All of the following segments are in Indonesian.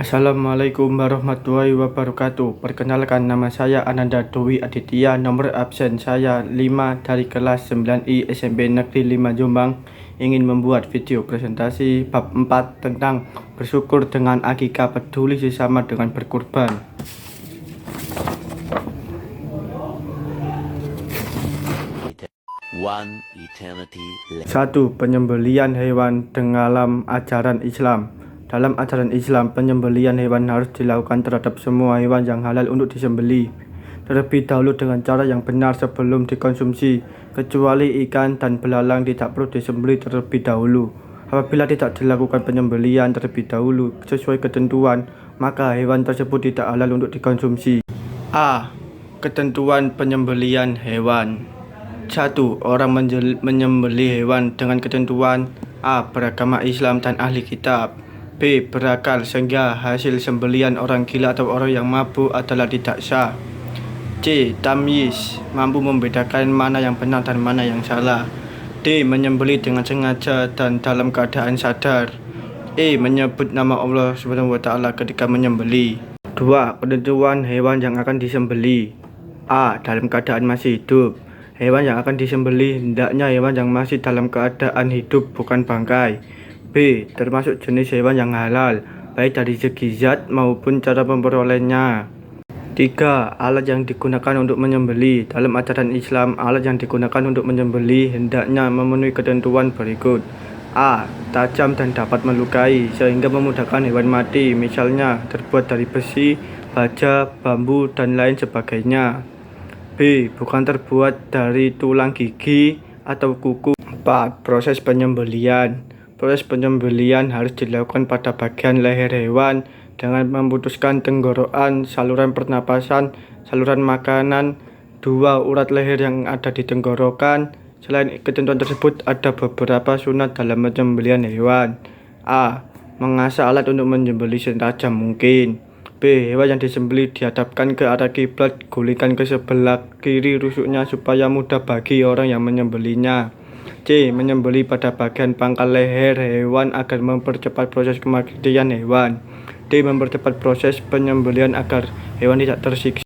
Assalamualaikum warahmatullahi wabarakatuh. Perkenalkan, nama saya Ananda Dwi Aditya. Nomor absen saya 5 dari kelas 9I SMP Negeri 5 Jombang. Ingin membuat video presentasi bab 4 tentang bersyukur dengan akikah, peduli sesama dengan berkurban. One eternity later. 1. Penyembelihan hewan dalam ajaran Islam. Dalam ajaran Islam, penyembelihan hewan harus dilakukan terhadap semua hewan yang halal untuk disembelih, terlebih dahulu dengan cara yang benar sebelum dikonsumsi, kecuali ikan dan belalang tidak perlu disembelih terlebih dahulu. Apabila tidak dilakukan penyembelihan terlebih dahulu sesuai ketentuan, maka hewan tersebut tidak halal untuk dikonsumsi. A. Ketentuan penyembelihan hewan. 1. Orang menyembelih hewan dengan ketentuan: A. Beragama Islam dan ahli kitab. B. Berakal sehingga hasil sembelihan orang gila atau orang yang mabuk adalah tidak sah. C. Tamyiz, mampu membedakan mana yang benar dan mana yang salah. D. Menyembelih dengan sengaja dan dalam keadaan sadar. E. Menyebut nama Allah SWT ketika menyembelih. 2. Penentuan hewan yang akan disembelih. A. Dalam keadaan masih hidup. Hewan yang akan disembelih hendaknya hewan yang masih dalam keadaan hidup, bukan bangkai. B. Termasuk jenis hewan yang halal, baik dari segi zat maupun cara memperolehnya. 3. Alat yang digunakan untuk menyembelih. Dalam ajaran Islam, alat yang digunakan untuk menyembelih hendaknya memenuhi ketentuan berikut. A. Tajam dan dapat melukai sehingga memudahkan hewan mati, misalnya terbuat dari besi, baja, bambu, dan lain sebagainya. B. Bukan terbuat dari tulang gigi atau kuku. 4. Proses penyembelihan. Proses penyembelihan harus dilakukan pada bagian leher hewan dengan memutuskan tenggorokan, saluran pernapasan, saluran makanan, 2 urat leher yang ada di tenggorokan. Selain ketentuan tersebut, ada beberapa sunat dalam penyembelihan hewan. A. Mengasah alat untuk menyembelih setajam mungkin. B. Hewan yang disembelih dihadapkan ke arah kiblat, gulingkan ke sebelah kiri rusuknya supaya mudah bagi orang yang menyembelihnya. C. Menyembelih pada bagian pangkal leher hewan agar mempercepat proses kematian hewan. D. Mempercepat proses penyembelihan agar hewan tidak tersiksa.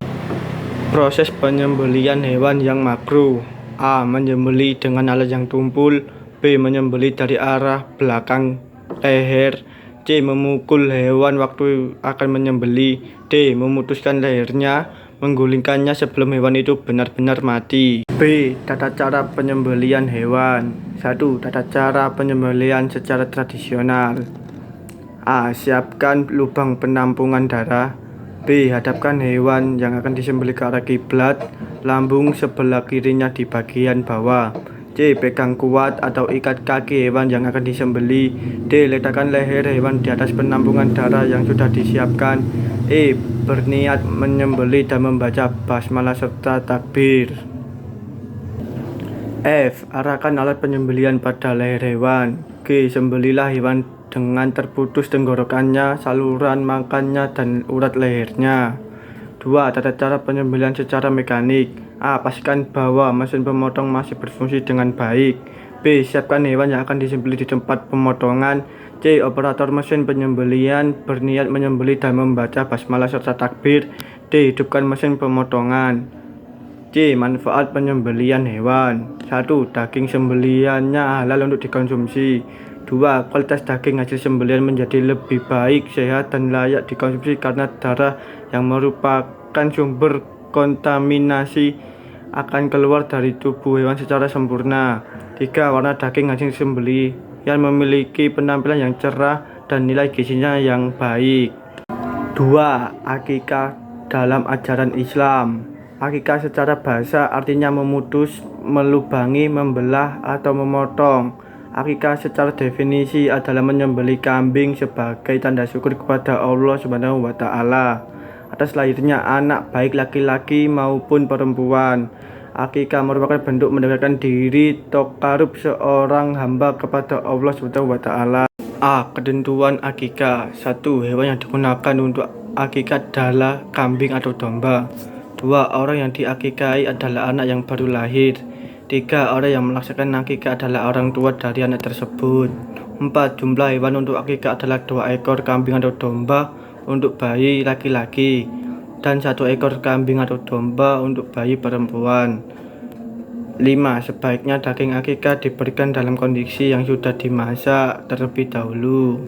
Proses penyembelihan hewan yang makruh. A. Menyembelih dengan alat yang tumpul. B. Menyembelih dari arah belakang leher. C. Memukul hewan waktu akan menyembelih. D. Memutuskan lehernya, menggulingkannya sebelum hewan itu benar-benar mati. B. Tata cara penyembelihan hewan. 1. Tata cara penyembelihan secara tradisional. A. Siapkan lubang penampungan darah. B. Hadapkan hewan yang akan disembelih ke arah kiblat, lambung sebelah kirinya di bagian bawah. C. Pegang kuat atau ikat kaki hewan yang akan disembelih. D. Letakkan leher hewan di atas penampungan darah yang sudah disiapkan. E. Berniat menyembelih dan membaca basmalah serta takbir. F. Arahkan alat penyembelihan pada leher hewan. G. Sembelihlah hewan dengan terputus tenggorokannya, saluran makannya, dan urat lehernya. 2. Tata cara penyembelihan secara mekanik. A. Pastikan bahwa mesin pemotong masih berfungsi dengan baik. B. Siapkan hewan yang akan disembelih di tempat pemotongan. C. Operator mesin penyembelihan berniat menyembelih dan membaca basmalah serta takbir. D. Hidupkan mesin pemotongan. C. Manfaat penyembelihan hewan. 1. Daging sembelihannya halal untuk dikonsumsi. 2. Kualitas daging hasil sembelihan menjadi lebih baik, sehat, dan layak dikonsumsi karena darah yang merupakan sumber kontaminasi akan keluar dari tubuh hewan secara sempurna. 3. Warna daging hasil sembelihan memiliki penampilan yang cerah dan nilai gizinya yang baik. 2. Akikah dalam ajaran Islam. Akikah secara bahasa artinya memutus, melubangi, membelah, atau memotong. Akikah secara definisi adalah menyembelih kambing sebagai tanda syukur kepada Allah SWT atas lahirnya anak baik laki-laki maupun perempuan. Akikah merupakan bentuk mendekatkan diri takarub seorang hamba kepada Allah SWT. A. Ketentuan akikah. 1. Hewan yang digunakan untuk akikah adalah kambing atau domba. 2. Orang yang diakikahi adalah anak yang baru lahir. 3. Orang yang melaksanakan akikah adalah orang tua dari anak tersebut. 4. Jumlah hewan untuk akikah adalah 2 ekor kambing atau domba untuk bayi laki-laki dan 1 ekor kambing atau domba untuk bayi perempuan. 5. Sebaiknya daging akikah diberikan dalam kondisi yang sudah dimasak terlebih dahulu.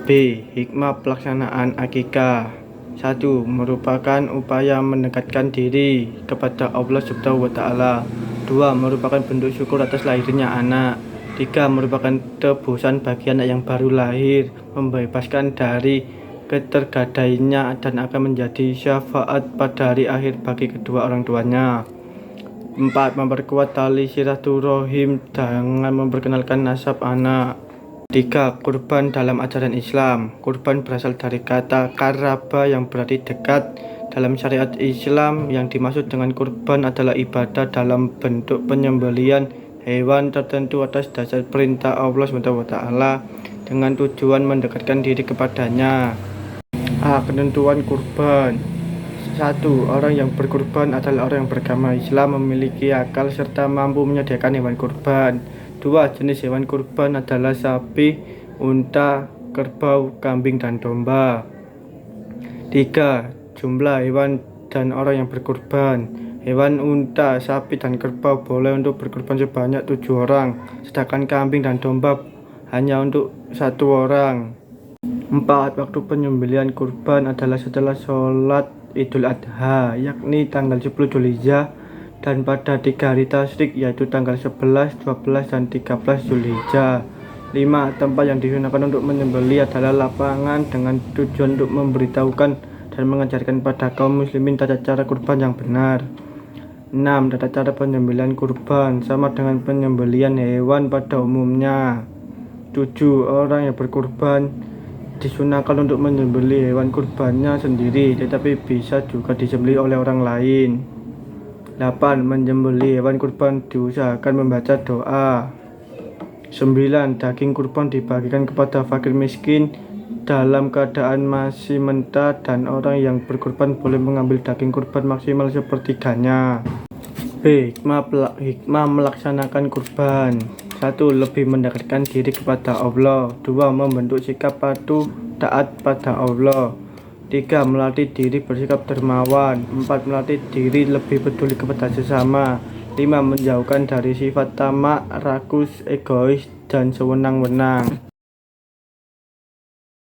B. Hikmah pelaksanaan akikah. 1. Merupakan upaya mendekatkan diri kepada Allah Subhanahu wa Ta'ala. 2. Merupakan bentuk syukur atas lahirnya anak. 3. Merupakan tebusan bagi anak yang baru lahir, membebaskan dari ketergadaiannya dan akan menjadi syafaat pada hari akhir bagi kedua orang tuanya. 4. Memperkuat tali silaturahim dengan memperkenalkan nasab anak. 3. Kurban dalam ajaran Islam. Kurban berasal dari kata qaraba yang berarti dekat. Dalam syariat Islam, yang dimaksud dengan kurban adalah ibadah dalam bentuk penyembelihan hewan tertentu atas dasar perintah Allah SWT dengan tujuan mendekatkan diri kepadanya. A. Ketentuan kurban. 1. Orang yang berkurban adalah orang yang beragama Islam, memiliki akal serta mampu menyediakan hewan kurban. 2. Jenis hewan kurban adalah sapi, unta, kerbau, kambing, dan domba. 3. Jumlah hewan dan orang yang berkurban. Hewan unta, sapi, dan kerbau boleh untuk berkurban sebanyak 7 orang, sedangkan kambing dan domba hanya untuk 1 orang. 4. Waktu penyembelihan kurban adalah setelah sholat Idul Adha, yakni tanggal 10 Zulhijjah, dan pada 3 hari tasyrik, yaitu tanggal 11, 12, dan 13 Zulhijjah. 5. Tempat yang digunakan untuk menyembelih adalah lapangan dengan tujuan untuk memberitahukan dan mengajarkan pada kaum muslimin tata cara kurban yang benar. 6. Tata cara penyembelihan kurban sama dengan penyembelihan hewan pada umumnya. 7. Orang yang berkurban disunahkan untuk menyembelih hewan kurbannya sendiri, tetapi bisa juga disembelih oleh orang lain. 8. Menyembelih hewan kurban diusahakan membaca doa. 9. Daging kurban dibagikan kepada fakir miskin dalam keadaan masih mentah, dan orang yang berkurban boleh mengambil daging kurban maksimal sepertiganya. B. Hikmah melaksanakan kurban. 1. Lebih mendekatkan diri kepada Allah. 2. Membentuk sikap patuh taat pada Allah. 3. Melatih diri bersikap dermawan. 4. Melatih diri lebih peduli kepada sesama. 5. Menjauhkan dari sifat tamak, rakus, egois, dan sewenang-wenang.